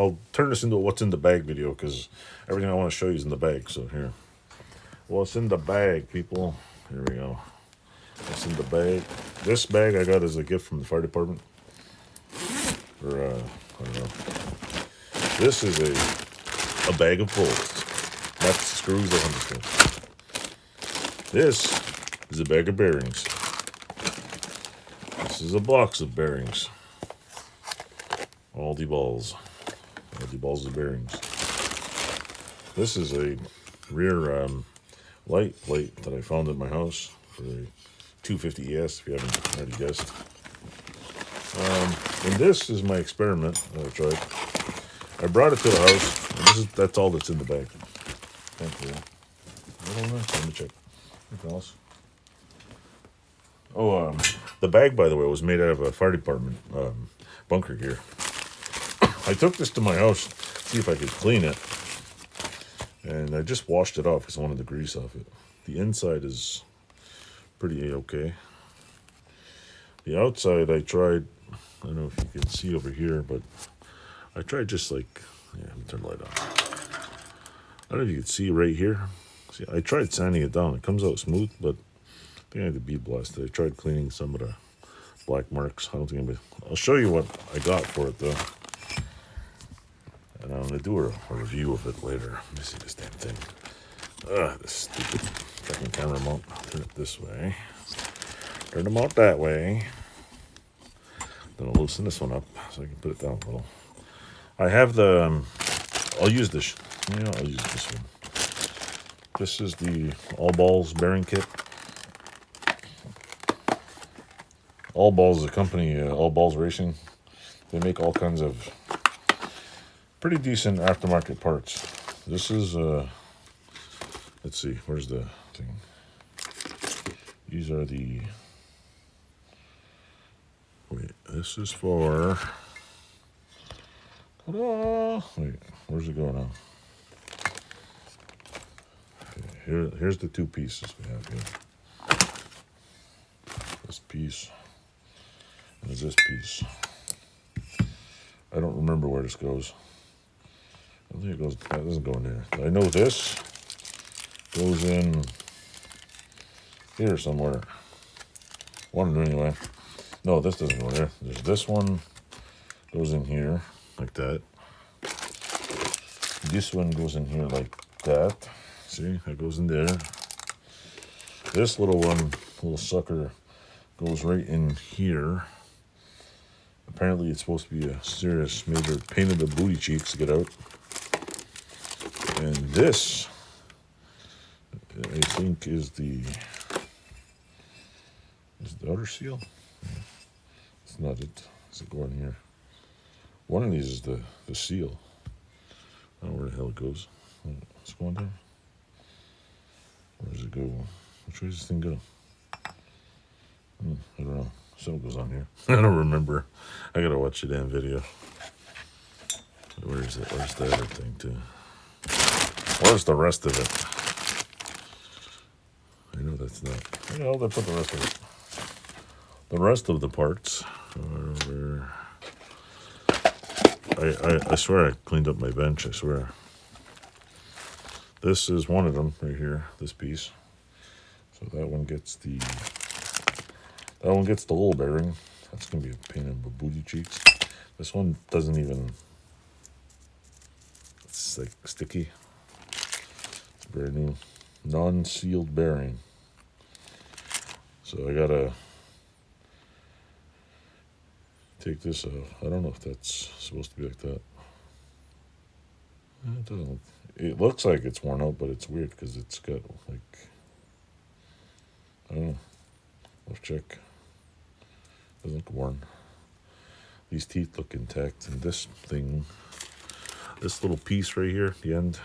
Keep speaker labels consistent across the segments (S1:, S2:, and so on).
S1: I'll turn this into a what's in the bag video because everything I want to show you is in the bag. So here, what's in the bag, people? Here we go. What's in the bag? This bag I got as a gift from the fire department. Or I don't know. This is a bag of bolts. That's screws that understand. This is a bag of bearings. This is a box of bearings. Aldi balls. Aldi balls of bearings. This is a rear light plate that I found at my house for the 250ES, if you haven't already guessed. And this is my experiment that I tried. I brought it to the house. And that's all that's in the bag. Thank you. Let me check. Anything else? Oh, the bag, by the way, was made out of a fire department bunker gear. I took this to my house to see if I could clean it. And I just washed it off because I wanted the grease off it. The inside is pretty okay. The outside I tried, I don't know if you can see over here, but I tried just like, yeah, let me turn the light on. I don't know if you can see right here. See, I tried sanding it down. It comes out smooth, but I think I had to bead blast it. I tried cleaning some of the black marks. I don't think anybody... I'll show you what I got for it though. And I'm going to do a review of it later. Let me see this damn thing. This stupid fucking camera mount. Turn it this way. Turn the mount that way. Then I'll loosen this one up so I can put it down a little. I have the... I'll use this. I'll use this one. This is the All Balls bearing kit. All Balls is a company, All Balls Racing. They make all kinds of pretty decent aftermarket parts. This is, let's see, where's the thing? These are the, wait, this is for, ta-da! Wait, where's it going now? Okay, here's the two pieces we have here. This piece, and this piece. I don't remember where this goes. I don't think it goes, that doesn't go in there. I know this goes in here somewhere. One anyway. No, this doesn't go there. There's this one goes in here like that. This one goes in here like that. See, that goes in there. This little one, little sucker, goes right in here. Apparently it's supposed to be a serious major pain in the booty cheeks to get out. And this, I think, is the outer seal. It's not it. Does it go in here? One of these is the seal. I don't know where the hell it goes. It's going down. Where does it go? Which way does this thing go? I don't know. Something goes on here. I don't remember. I gotta watch the damn video. Where is it? Where's the other thing too? Where's the rest of it? I know that's not. You know, they put the rest of it. The rest of the parts are over. I swear I cleaned up my bench. I swear. This is one of them right here. This piece. So that one gets the. That one gets the little bearing. That's gonna be a pain in the booty cheeks. This one doesn't even. It's like sticky. Very new, non-sealed bearing. So I gotta take this off. I don't know if that's supposed to be like that. It doesn't look, it looks like it's worn out, but it's weird because it's got like, I don't know. Let's check. Doesn't look worn. These teeth look intact, and this thing, this little piece right here, the end,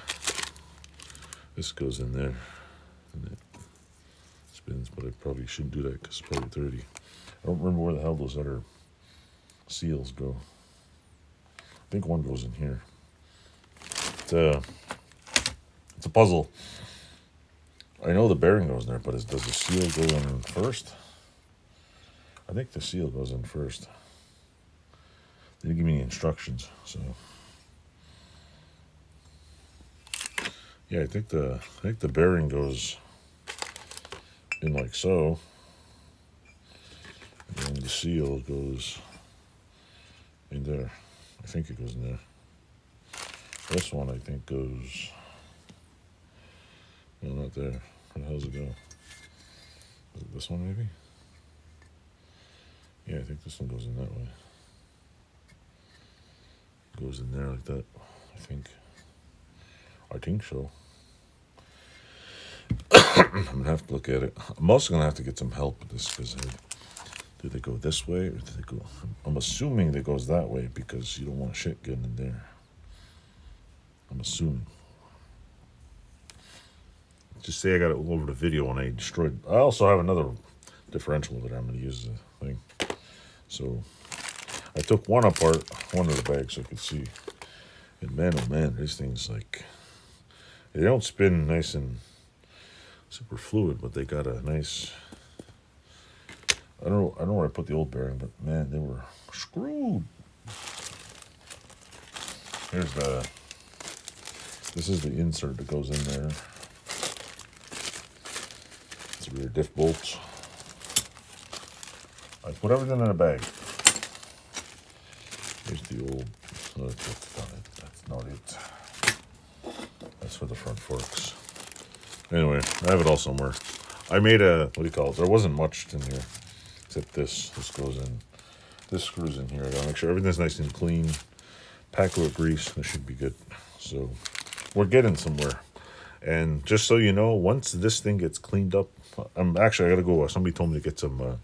S1: this goes in there, and it spins, but I probably shouldn't do that because it's probably dirty. I don't remember where the hell those other seals go. I think one goes in here. It's a puzzle. I know the bearing goes in there, but does the seal go in first? I think the seal goes in first. They didn't give me any instructions, so Yeah, I think the bearing goes in like so, and the seal goes in there. I think it goes in there. This one I think goes. No, not there. Where the hell does it go? Is it this one maybe? Yeah, I think this one goes in that way. Goes in there like that. I think so. I'm gonna have to look at it. I'm also gonna have to get some help with this because do they go this way or do they go? I'm assuming it goes that way because you don't want shit getting in there. I'm assuming. Just say I got it all over the video and I destroyed. I also have another differential that I'm gonna use the thing. So I took one apart, one of the bags so I could see. And man, oh man, these things like they don't spin nice and super fluid, but they got a nice. I don't know where I put the old bearing, but man, they were screwed. This is the insert that goes in there. It's rear diff bolts. I put everything in a bag. Here's the old. Oh, that's not it. That's not it. That's for the front forks. Anyway, I have it all somewhere. I made a, what do you call it? There wasn't much in here. Except this. This goes in. This screws in here. I gotta make sure everything's nice and clean. Pack it with grease. That should be good. So, we're getting somewhere. And just so you know, once this thing gets cleaned up, I gotta go. Somebody told me to get some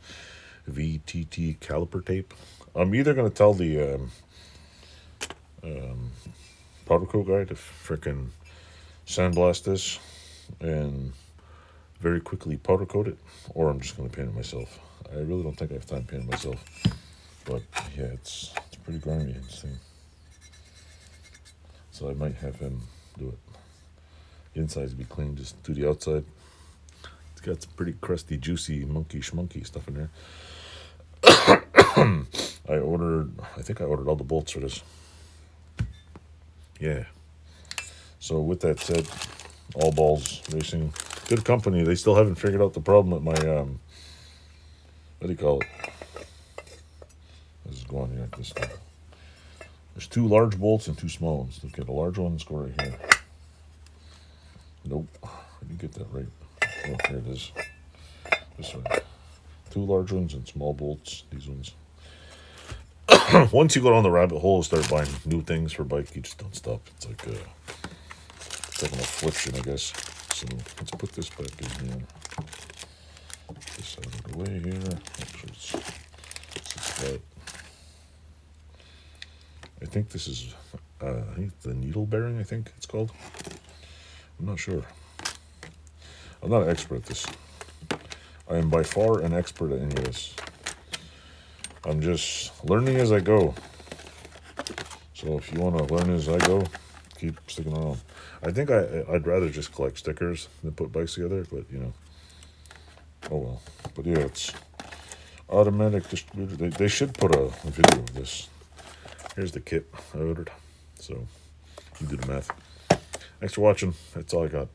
S1: VTT caliper tape. I'm either gonna tell the powder coat guy to frickin' sandblast this and very quickly powder coat it, or I'm just gonna paint it myself. I really don't think I have time to paint it myself, but yeah, it's pretty grimy, this thing. So I might have him do it. The inside's be clean, just do the outside. It's got some pretty crusty, juicy, monkey schmunky stuff in there. I think I ordered all the bolts for this. Yeah. So with that said, All Balls Racing, good company. They still haven't figured out the problem with my, what do you call it? This is going here, this thing. There's 2 large bolts and 2 small ones. Look at the large ones, go right here. Nope, I didn't get that right. Oh, here it is. This way. 2 large ones and small bolts, these ones. Once you go down the rabbit hole and start buying new things for bike, you just don't stop. It's like an affliction, I guess. So let's put this back in here. This out of the way here. Make sure it's flat. I think this is, I think the needle bearing, I think it's called. I'm not sure. I'm not an expert at this. I am by far an expert at any of this. I'm just learning as I go. So if you want to learn as I go, keep sticking around. I think I'd rather just collect stickers than put bikes together, but you know. Oh well. But yeah, it's automatic distributor. They should put a video of this. Here's the kit I ordered. So you do the math. Thanks for watching. That's all I got.